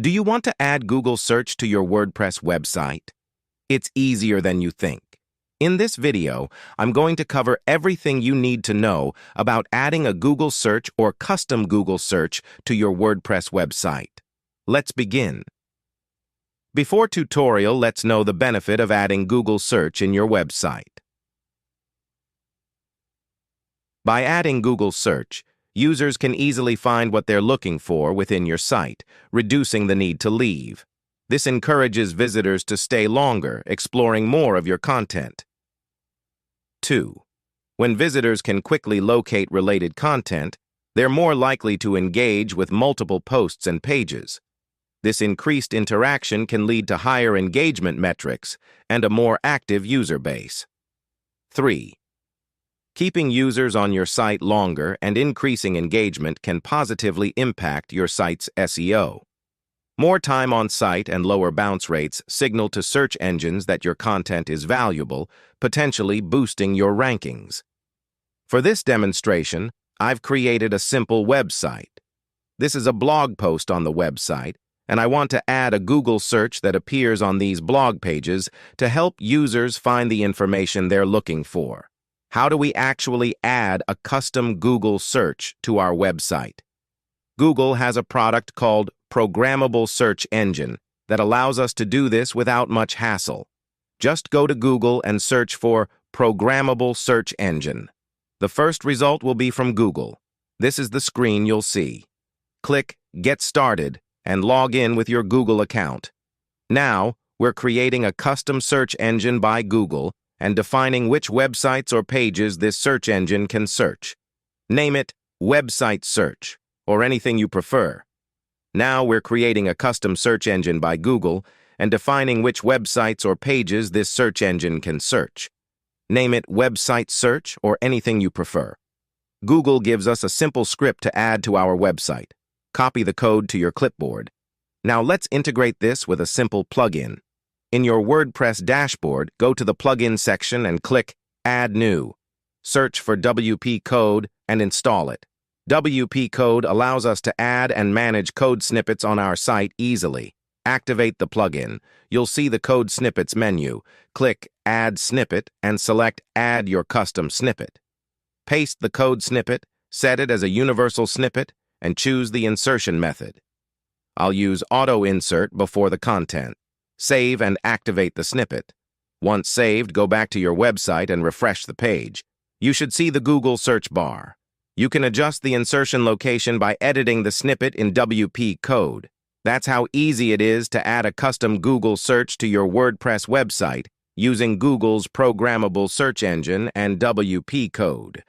Do you want to add Google search to your WordPress website? It's easier than you think. In this video, I'm going to cover everything you need to know about adding a Google search or custom Google search to your WordPress website. Let's begin. Before tutorial, let's know the benefit of adding Google search in your website. By adding Google search, users can easily find what they're looking for within your site, reducing the need to leave. This encourages visitors to stay longer, exploring more of your content. 2. When visitors can quickly locate related content, they're more likely to engage with multiple posts and pages. This increased interaction can lead to higher engagement metrics and a more active user base. 3. Keeping users on your site longer and increasing engagement can positively impact your site's SEO. More time on site and lower bounce rates signal to search engines that your content is valuable, potentially boosting your rankings. For this demonstration, I've created a simple website. This is a blog post on the website, and I want to add a Google search that appears on these blog pages to help users find the information they're looking for. How do we actually add a custom Google search to our website? Google has a product called Programmable Search Engine that allows us to do this without much hassle. Just go to Google and search for Programmable Search Engine. The first result will be from Google. This is the screen you'll see. Click Get Started and log in with your Google account. Now, we're creating a custom search engine by Google and defining which websites or pages this search engine can search. Name it Website Search, or anything you prefer. Now we're creating a custom search engine by Google and defining which websites or pages this search engine can search. Name it Website Search, or anything you prefer. Google gives us a simple script to add to our website. Copy the code to your clipboard. Now let's integrate this with a simple plugin. In your WordPress dashboard, go to the Plugin section and click Add New. Search for WP Code and install it. WP Code allows us to add and manage code snippets on our site easily. Activate the plugin. You'll see the Code Snippets menu. Click Add Snippet and select Add your custom snippet. Paste the code snippet, set it as a universal snippet, and choose the insertion method. I'll use Auto Insert before the content. Save and activate the snippet. Once saved, go back to your website and refresh the page. You should see the Google search bar. You can adjust the insertion location by editing the snippet in WP Code. That's how easy it is to add a custom Google search to your WordPress website using Google's Programmable Search Engine and WP Code.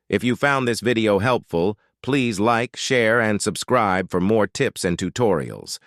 If you found this video helpful, please like, share, and subscribe for more tips and tutorials.